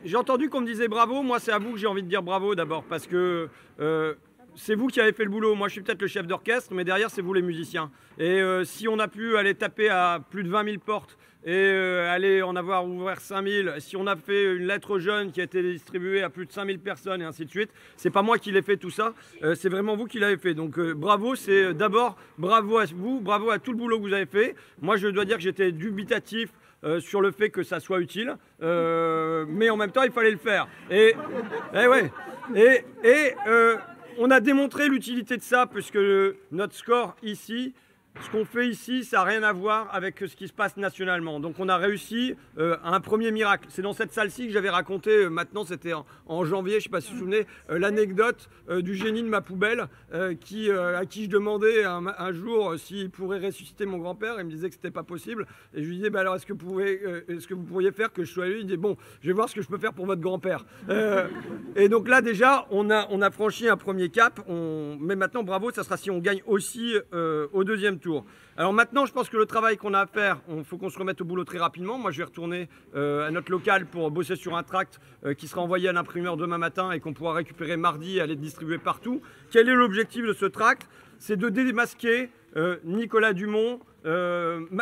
J'ai entendu qu'on me disait bravo. Moi, c'est à vous que j'ai envie de dire bravo d'abord, parce que c'est vous qui avez fait le boulot. Moi, je suis peut-être le chef d'orchestre, mais derrière, c'est vous les musiciens. Et si on a pu aller taper à plus de 20 000 portes et aller en avoir ouvert 5 000, si on a fait une lettre aux jeunes qui a été distribuée à plus de 5 000 personnes et ainsi de suite, c'est pas moi qui l'ai fait tout ça, c'est vraiment vous qui l'avez fait. Donc bravo, c'est d'abord bravo à vous, bravo à tout le boulot que vous avez fait. Moi, je dois dire que j'étais dubitatif sur le fait que ça soit utile, mais en même temps il fallait le faire. On a démontré l'utilité de ça, puisque notre score ici, ce qu'on fait ici, ça n'a rien à voir avec ce qui se passe nationalement. Donc on a réussi un premier miracle. C'est dans cette salle-ci que j'avais raconté, maintenant c'était en janvier, je ne sais pas si vous vous souvenez, l'anecdote du génie de ma poubelle à qui je demandais un jour s'il pourrait ressusciter mon grand-père. Il me disait que ce n'était pas possible. Et je lui disais, bah alors est-ce que vous pourriez faire que je sois lui? Il disait, bon, je vais voir ce que je peux faire pour votre grand-père. Et donc là déjà, on a franchi un premier cap. Mais maintenant, bravo, ça sera si on gagne aussi au deuxième tour. Alors maintenant, je pense que le travail qu'on a à faire, il faut qu'on se remette au boulot très rapidement. Moi, je vais retourner à notre local pour bosser sur un tract qui sera envoyé à l'imprimeur demain matin et qu'on pourra récupérer mardi et aller le distribuer partout. Quel est l'objectif de ce tract? C'est de démasquer Nicolas Dumont,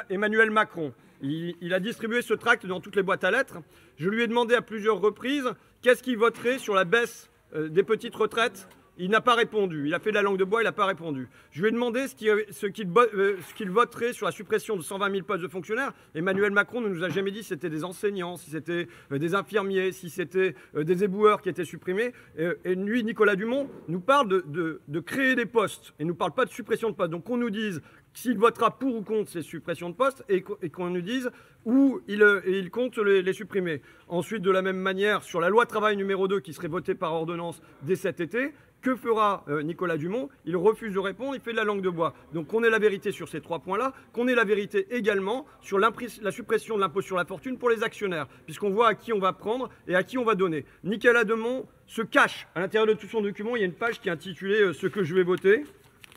Emmanuel Macron. Il a distribué ce tract dans toutes les boîtes à lettres. Je lui ai demandé à plusieurs reprises qu'est-ce qu'il voterait sur la baisse des petites retraites. Il n'a pas répondu. Il a fait de la langue de bois, il n'a pas répondu. Je lui ai demandé ce qu'il voterait sur la suppression de 120 000 postes de fonctionnaires. Emmanuel Macron ne nous a jamais dit si c'était des enseignants, si c'était des infirmiers, si c'était des éboueurs qui étaient supprimés. Et lui, Nicolas Dumont, nous parle de créer des postes et ne nous parle pas de suppression de postes. Donc qu'on nous dise s'il votera pour ou contre ces suppressions de postes et qu'on nous dise où il compte les supprimer. Ensuite, de la même manière, sur la loi travail numéro 2 qui serait votée par ordonnance dès cet été, que fera Nicolas Dumont? Il refuse de répondre, il fait de la langue de bois. Donc qu'on ait la vérité sur ces trois points-là, qu'on ait la vérité également sur la suppression de l'impôt sur la fortune pour les actionnaires, puisqu'on voit à qui on va prendre et à qui on va donner. Nicolas Dumont se cache à l'intérieur de tout son document. Il y a une page qui est intitulée « Ce que je vais voter ».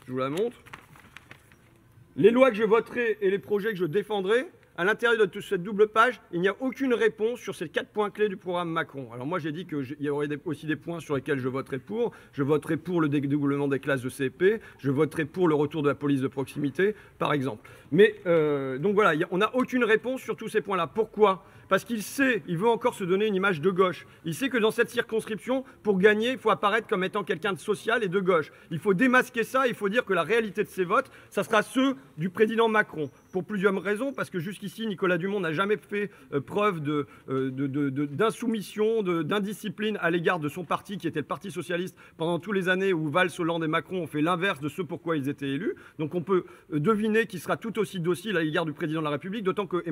Je vous la montre. Les lois que je voterai et les projets que je défendrai. À l'intérieur de toute cette double page, il n'y a aucune réponse sur ces 4 points clés du programme Macron. Alors moi, j'ai dit qu'il y aurait aussi des points sur lesquels je voterai pour. Je voterai pour le dédoublement des classes de CP. Je voterai pour le retour de la police de proximité, par exemple. Mais donc voilà, on n'a aucune réponse sur tous ces points-là. Pourquoi ? Parce qu'il sait, il veut encore se donner une image de gauche. Il sait que dans cette circonscription, pour gagner, il faut apparaître comme étant quelqu'un de social et de gauche. Il faut démasquer ça, il faut dire que la réalité de ces votes, ça sera ceux du président Macron. Pour plusieurs raisons, parce que jusqu'ici, Nicolas Dumont n'a jamais fait preuve d'insoumission, d'indiscipline à l'égard de son parti, qui était le Parti Socialiste, pendant toutes les années où Valls, Hollande et Macron ont fait l'inverse de ce pourquoi ils étaient élus. Donc on peut deviner qu'il sera tout aussi docile à l'égard du président de la République, d'autant que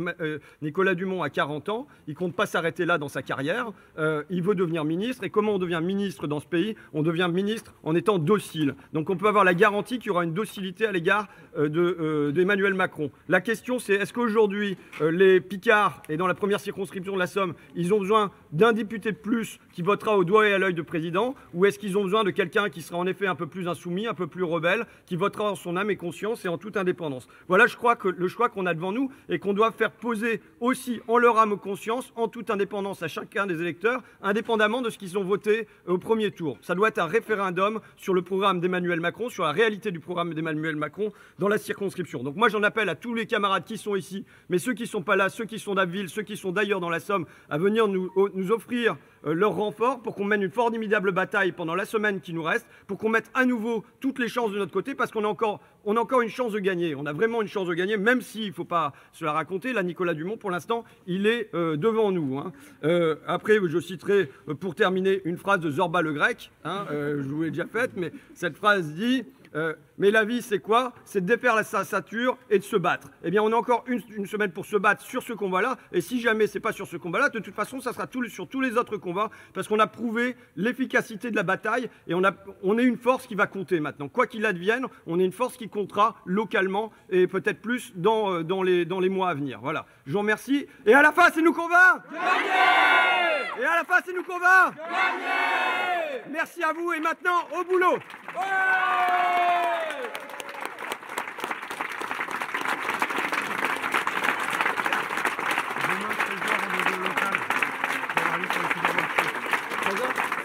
Nicolas Dumont a 40 ans, il ne compte pas s'arrêter là dans sa carrière, il veut devenir ministre. Et comment on devient ministre dans ce pays? On devient ministre en étant docile. Donc on peut avoir la garantie qu'il y aura une docilité à l'égard d'Emmanuel Macron. La question, c'est est-ce qu'aujourd'hui, les Picards, et dans la première circonscription de la Somme, ils ont besoin d'un député de plus qui votera au doigt et à l'œil de président, ou est-ce qu'ils ont besoin de quelqu'un qui sera en effet un peu plus insoumis, un peu plus rebelle, qui votera en son âme et conscience et en toute indépendance? Voilà, je crois que le choix qu'on a devant nous et qu'on doit faire poser aussi en leur âme et conscience, en toute indépendance à chacun des électeurs, indépendamment de ce qu'ils ont voté au premier tour. Ça doit être un référendum sur le programme d'Emmanuel Macron, sur la réalité du programme d'Emmanuel Macron dans la circonscription. Donc moi, j'en appelle à tous les camarades qui sont ici, mais ceux qui ne sont pas là, ceux qui sont d'Abbeville, ceux qui sont d'ailleurs dans la Somme, à venir nous offrir leur renfort pour qu'on mène une formidable bataille pendant la semaine qui nous reste, pour qu'on mette à nouveau toutes les chances de notre côté, parce qu'on a encore une chance de gagner. On a vraiment une chance de gagner, même s'il ne faut pas se la raconter. Là, Nicolas Dumont, pour l'instant, il est devant nous. Hein. Après, je citerai, pour terminer, une phrase de Zorba le Grec. Hein, je vous l'ai déjà faite, mais cette phrase dit... mais la vie, c'est quoi? C'est de défaire la ceinture et de se battre. Eh bien, on a encore une semaine pour se battre sur ce combat-là. Et si jamais c'est pas sur ce combat-là, de toute façon, ça sera sur tous les autres combats, parce qu'on a prouvé l'efficacité de la bataille et on est une force qui va compter maintenant. Quoi qu'il advienne, on est une force qui comptera localement et peut-être plus dans les mois à venir. Voilà. Je vous remercie. Et à la fin, c'est nous qu'on va gagner. Et à la fin, c'est nous qu'on va gagner. Merci à vous et maintenant, au boulot. Ouais. président.